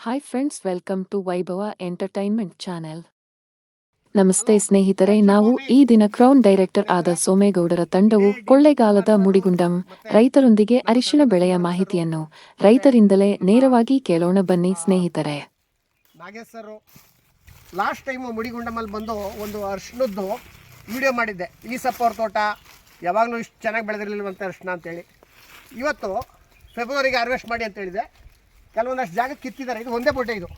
Hi friends, welcome to ವೈಭವ entertainment channel. ನಮಸ್ತೆ ಸ್ನೇಹಿತರೆ, ನಾವು ಈ ದಿನ ಕ್ರೌನ್ ಡೈರೆಕ್ಟರ್ ಆದ ಸೋಮೇಗೌಡರ ತಂಡವು ಕೊಳ್ಳೇಗಾಲದ ಮುಡಿಗುಂಡಂ ರೈತರೊಂದಿಗೆ ಅರಿಶಿಣ ಬೆಳೆಯ ಮಾಹಿತಿಯನ್ನು ರೈತರಿಂದಲೇ ನೇರವಾಗಿ ಕೇಳೋಣ ಬನ್ನಿ ಸ್ನೇಹಿತರೆ. ನಾಗೇಶ್ ಸರ್ ಲಾಸ್ಟ್ ಟೈಮ್ ಮುಡಿಗುಂಡಮಲ್ಲಿ ಬಂದು ಒಂದು ಅರಿಶಿಣದ್ದು ವಿಡಿಯೋ ಮಾಡಿದ್ದೆ. ಈಸಪ್ಪ ಅವ್ರ ತೋಟ ಯಾವಾಗಲೂ ಇಷ್ಟು ಚೆನ್ನಾಗಿ ಬೆಳೆದಿರಲಿಲ್ವಂತೆ ಅರಿಶಿಣ ಅಂತೇಳಿ. ಇವತ್ತು ಫೆಬ್ರವರಿಗೆ ಹಾರ್ವೆಸ್ಟ್ ಮಾಡಿ ಅಂತ ಹೇಳಿದೆ. ಕೆಲವೊಂದಷ್ಟು ಜಾಗ ಕಿತ್ತಿದ್ದಾರೆ. ಇದು ಒಂದೇ ಬೊಡ್ಡೆ, ಇದು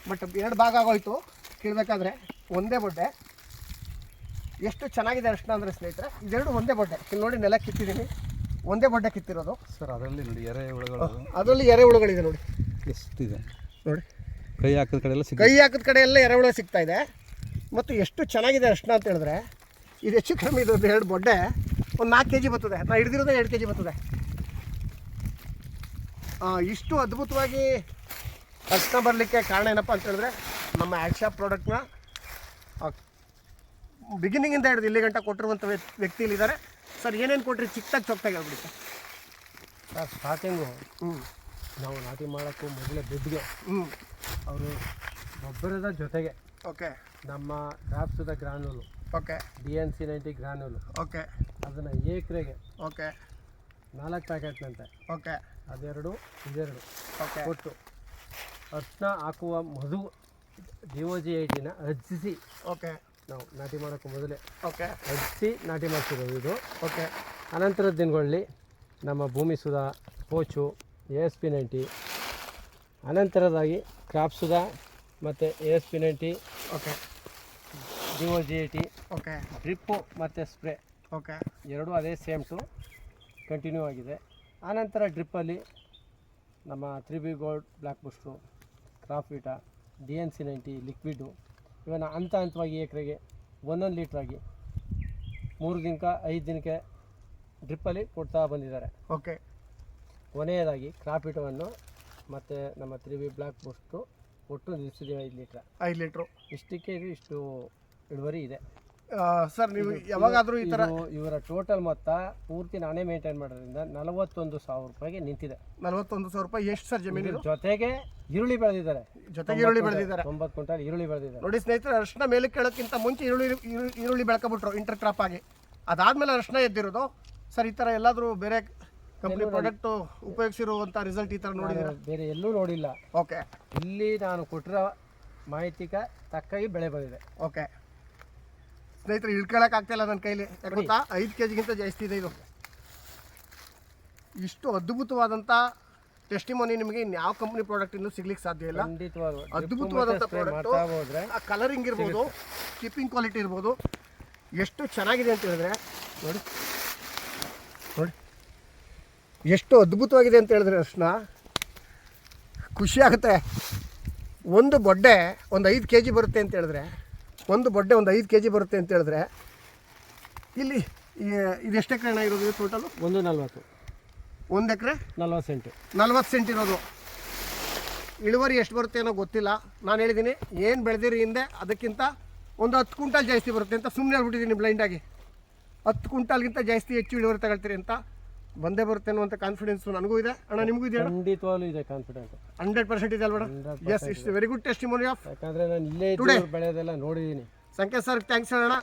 ಬಟ್ 2 ಭಾಗ ಆಗೋಯ್ತು ಕೀಳ್ಬೇಕಾದ್ರೆ. ಒಂದೇ ಬೊಡ್ಡೆ ಎಷ್ಟು ಚೆನ್ನಾಗಿದೆ ಅರಿಶಿಣ ಅಂದರೆ ಸ್ನೇಹಿತರೆ, ಇದೆರಡು ಒಂದೇ ಬೊಡ್ಡೆ. ಇಲ್ಲಿ ನೋಡಿ, ನೆಲ ಕಿತ್ತಿದ್ದೀನಿ, ಒಂದೇ ಬೊಡ್ಡೆ ಕಿತ್ತಿರೋದು ಸರ್. ಅದರಲ್ಲಿ ನೋಡಿ ಎರೆಹುಳುಗಳು, ಅದರಲ್ಲಿ ಎರೆಹುಳುಗಳಿದೆ ನೋಡಿ ಎಷ್ಟಿದೆ ನೋಡಿ. ಕೈ ಹಾಕಿದ ಕಡೆ ಎಲ್ಲ ಎರೆಹುಳು ಸಿಗ್ತಾ ಇದೆ. ಮತ್ತು ಎಷ್ಟು ಚೆನ್ನಾಗಿದೆ ಅರಿಶಿಣ ಅಂತ ಹೇಳಿದ್ರೆ, ಇದು ಹೆಚ್ಚು ಕಮ್ಮಿ ಇದು 2 ಬೊಡ್ಡೆ ಒಂದು 4 kg ಬರ್ತದೆ. ನಾನು ಹಿಡಿದಿರೋದೇ 2 kg ಬರ್ತದೆ. ಇಷ್ಟು ಅದ್ಭುತವಾಗಿ ಅರಿಶಿಣ ಬರಲಿಕ್ಕೆ ಕಾರಣ ಏನಪ್ಪ ಅಂತ ಹೇಳಿದ್ರೆ, ನಮ್ಮ ಆ್ಯಕ್ಷಾ ಪ್ರಾಡಕ್ಟ್ನ ಬಿಗಿನಿಂಗಿಂದ ಹಿಡಿದು ಇಲ್ಲಿ ಗಂಟ ಕೊಟ್ಟಿರುವಂಥ ವ್ಯಕ್ತಿ ಇಲ್ಲಿದ್ದಾರೆ. ಸರ್, ಏನೇನು ಕೊಟ್ಟರಿ ಚಿಕ್ಕದಾಗಿ ಚೊಕ್ತಾಗಿ ಹೇಳ್ಬಿಡಿ ಸರ್. ಸ್ಟಾರ್ಟಿಂಗು ನಾವು ನಾಟಿ ಮಾಡೋಕ್ಕೂ ಮೊದಲೇ ದುಡ್ಡಿಗೆ ಅವರು ಗೊಬ್ಬರದ ಜೊತೆಗೆ ಓಕೆ ನಮ್ಮ ಡ್ರಾಪ್ಸದ ಗ್ರಾನ್ಯೂಲು, ಓಕೆ DNC 90 ಗ್ರಾನ್ಯೂಲು, ಓಕೆ ಅದನ್ನು ಏಕ್ರೆಗೆ ಓಕೆ 4 ಪ್ಯಾಕೆಟ್ನಂತೆ ಓಕೆ ಅದೆರಡು ಇದೆರಡು ಓಕೆ ಕೊಟ್ಟು ಅರಿಶಿಣ ಹಾಕುವ ಮೊದಲು DOG 80ನ ಹಚ್ಚಿಸಿ ಓಕೆ ನಾವು ನಾಟಿ ಮಾಡೋಕ್ಕೂ ಮೊದಲೇ ಓಕೆ ಹಚ್ಚಿಸಿ ನಾಟಿ ಮಾಡ್ತಿರೋದು ಇದು. ಓಕೆ ಅನಂತರದ ದಿನಗಳಲ್ಲಿ ನಮ್ಮ ಭೂಮಿ ಸುಧಾ, ಪೋಚು, ASP 90, ಅನಂತರದಾಗಿ ಕ್ರಾಪ್ ಸುಧಾ ಮತ್ತು ASP 90, okay DOG 80, okay drip ಮತ್ತು ಸ್ಪ್ರೇ ಓಕೆ ಎರಡೂ ಅದೇ ಸೇಮ್ ಟು ಕಂಟಿನ್ಯೂ ಆಗಿದೆ. ಆನಂತರ ಡ್ರಿಪ್ಪಲ್ಲಿ ನಮ್ಮ 3B ಗೋಲ್ಡ್ ಬ್ಲ್ಯಾಕ್ ಬೂಸ್ಟ್ರು, ಕ್ರಾಫ್ವಿಟಾ, DNC 90 ಲಿಕ್ವಿಡು ಇವನ್ನ ಹಂತವಾಗಿ ಎಕರೆಗೆ 1 ಲೀಟ್ರಾಗಿ 3 ದಿನಕ್ಕೆ 5 ದಿನಕ್ಕೆ ಡ್ರಿಪ್ಪಲ್ಲಿ ಕೊಡ್ತಾ ಬಂದಿದ್ದಾರೆ. ಓಕೆ ಕೊನೆಯದಾಗಿ ಕ್ರಾಫ್ವಿಟವನ್ನು ಮತ್ತು ನಮ್ಮ 3B ಬ್ಲ್ಯಾಕ್ ಬೂಸ್ಟ್ರು ಒಟ್ಟು ನಿಲ್ಲಿಸಿದ್ದೀವಿ 5 ಲೀಟ್ರು. ಇಷ್ಟಕ್ಕೆ ಇದು ಇಷ್ಟು ಇಳುವರಿ ಇದೆ ಸರ್. ನೀವು ಯಾವಾಗಾದರೂ ಈ ಥರ ಇವರ ಟೋಟಲ್ ಮೊತ್ತ ಪೂರ್ತಿ ನಾನೇ ಮೇಂಟೈನ್ ಮಾಡೋದ್ರಿಂದ 41,000 ರೂಪಾಯಿಗೆ ನಿಂತಿದೆ. 41,000 ರೂಪಾಯಿ ಎಷ್ಟು ಸರ್ ಜಮೀನು? ಜೊತೆಗೆ ಈರುಳ್ಳಿ ಬೆಳೆದಿದ್ದಾರೆ, ಜೊತೆಗೆ ಈರುಳ್ಳಿ ಬೆಳೆದಿದ್ದಾರೆ. 90 ಕ್ವಿಂಟಲ್ ಈರುಳ್ಳಿ ಬೆಳೆದಿದ್ದಾರೆ. ನೋಡಿ ಸ್ನೇಹಿತರೆ, ಅರಿಶಿಣ ಮೇಲೆ ಕೇಳೋಕ್ಕಿಂತ ಮುಂಚೆ ಈರುಳ್ಳಿ ಬೆಳ್ಕೊಬಿಟ್ರು ಇಂಟರ್ ಕ್ರಾಪ್ ಆಗಿ. ಅದಾದಮೇಲೆ ಅರಿಶಿಣ ಎದ್ದಿರೋದು. ಸರ್, ಈ ಥರ ಎಲ್ಲಾದರೂ ಬೇರೆ ಕಂಪ್ನಿ ಪ್ರಾಡಕ್ಟು ಉಪಯೋಗಿಸಿರುವಂಥ ರಿಸಲ್ಟ್ ಈ ಥರ ನೋಡಿದ್ರೆ ಬೇರೆ ಎಲ್ಲೂ ನೋಡಿಲ್ಲ. ಓಕೆ, ಇಲ್ಲಿ ನಾನು ಕೊಟ್ಟಿರೋ ಮಾಹಿತಿಗೆ ತಕ್ಕಾಗಿ ಬೆಳೆ ಬಂದಿದೆ. ಓಕೆ ಸ್ನೇಹಿತರೆ, ಇಳ್ಕೊಳಕ್ಕಾಗ್ತಾಯಿಲ್ಲ ನನ್ನ ಕೈಲಿ. ಯಾಕೆ ಗೊತ್ತಾ, 5 kgಗಿಂತ ಜಾಸ್ತಿ ಇದೆ ಇದು. ಇಷ್ಟು ಅದ್ಭುತವಾದಂಥ ಟೆಸ್ಟಿಮೋನಿ ನಿಮಗೆ ಇನ್ಯಾವ ಕಂಪ್ನಿ ಪ್ರಾಡಕ್ಟ್ ಇನ್ನೂ ಸಿಗ್ಲಿಕ್ಕೆ ಸಾಧ್ಯ ಇಲ್ಲ. ಅದ್ಭುತವಾದಂಥ ಪ್ರಾಡಕ್ಟು. ಆ ಕಲರಿಂಗ್ ಇರ್ಬೋದು, ಕೀಪಿಂಗ್ ಕ್ವಾಲಿಟಿ ಇರ್ಬೋದು, ಎಷ್ಟು ಚೆನ್ನಾಗಿದೆ ಅಂತ ಹೇಳಿದ್ರೆ ನೋಡಿ ನೋಡಿ ಎಷ್ಟು ಅದ್ಭುತವಾಗಿದೆ ಅಂತ ಹೇಳಿದ್ರೆ ಅರಿಶಿಣ ಖುಷಿ ಆಗುತ್ತೆ. ಒಂದು ಬೊಡ್ಡೆ ಒಂದು 5 kg ಬರುತ್ತೆ ಅಂತ ಹೇಳಿದ್ರೆ, ಒಂದು ಬೊಡ್ಡೆ ಒಂದು 5 kg ಬರುತ್ತೆ ಅಂತ ಹೇಳಿದ್ರೆ, ಇಲ್ಲಿ ಇದೆಷ್ಟು ಎಕರೆ ಹಣ ಇರೋದು ಟೋಟಲು? 140. 1 ಎಕರೆ 40 ಸೆಂಟ್, 40 ಸೆಂಟ್ ಇರೋದು. ಇಳುವರಿ ಎಷ್ಟು ಬರುತ್ತೆ ಅನ್ನೋ ಗೊತ್ತಿಲ್ಲ. ನಾನು ಹೇಳಿದ್ದೀನಿ ಏನು ಬೆಳೆದಿರಿ ಹಿಂದೆ ಅದಕ್ಕಿಂತ ಒಂದು 10 ಕ್ವಿಂಟಾಲ್ ಜಾಸ್ತಿ ಬರುತ್ತೆ ಅಂತ ಸುಮ್ಮನೆ ಹೇಳ್ಬಿಟ್ಟಿದ್ದೀನಿ ಬ್ಲೈಂಡಾಗಿ. 10 ಕ್ವಿಂಟಾಲ್ಗಿಂತ ಜಾಸ್ತಿ ಹೆಚ್ಚು ಇಳುವರಿ ತಗೊಳ್ತೀರಿ ಅಂತ. ಬಂದೇ ಬರುತ್ತೆ ಅನ್ನುವಂಥ ಕಾನ್ಫಿಡೆನ್ಸು ನನಗೂ ಇದೆ. ಅಣ್ಣ, ನಿಮಗೂ ಇದೆ? ಖಂಡಿತವಾಗ್ಲೂ ಇದೆ ಕಾನ್ಫಿಡೆಂಟ್. 100% ಇದೆ ಅಲ್ವಾ? Yes, it's very good testimony of. ಯಾಕಂದರೆ ನಾನು ಇಲ್ಲೇ ಬೆಳೆಯೋದೆಲ್ಲ ನೋಡಿದ್ದೀನಿ. ಸಂಕೇತ್ ಸರ್ ಥ್ಯಾಂಕ್ಸ್ ಅಣ್ಣ.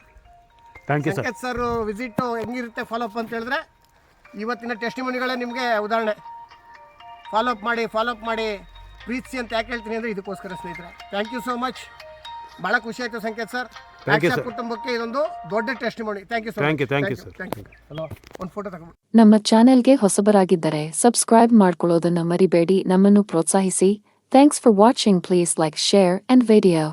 ಸಂಕೇತ್ ಸರ್ ವಿಸಿಟ್ ಹೆಂಗಿರುತ್ತೆ ಫಾಲೋ ಅಪ್ ಅಂತ ಹೇಳಿದ್ರೆ, ಇವತ್ತಿನ ಟೆಸ್ಟಿಮೋನಿಗಳೇ ನಿಮಗೆ ಉದಾಹರಣೆ. ಫಾಲೋ ಅಪ್ ಮಾಡಿ ಪ್ರೀತಿಸಿ ಅಂತ ಯಾಕೆ ಹೇಳ್ತೀನಿ ಅಂದರೆ ಇದಕ್ಕೋಸ್ಕರ ಸ್ನೇಹಿತರೆ. Thank you so much. ಭಾಳ ಖುಷಿ ಆಯಿತು ಸಂಕೇತ್ ಸರ್. ಕುಟುಂಬಕ್ಕೆ ಇದೊಂದು ದೊಡ್ಡ testimony. Thank you sir. Hello, ಒಂದು ಫೋಟೋ ತಗೊಂಡು. ನಮ್ಮ ಚಾನೆಲ್ಗೆ ಹೊಸಬರಾಗಿದ್ದರೆ ಸಬ್ಸ್ಕ್ರೈಬ್ ಮಾಡ್ಕೊಳ್ಳೋದನ್ನ ಮರಿಬೇಡಿ. ನಮ್ಮನ್ನು ಪ್ರೋತ್ಸಾಹಿಸಿ. Thanks for watching. Please like, share and video.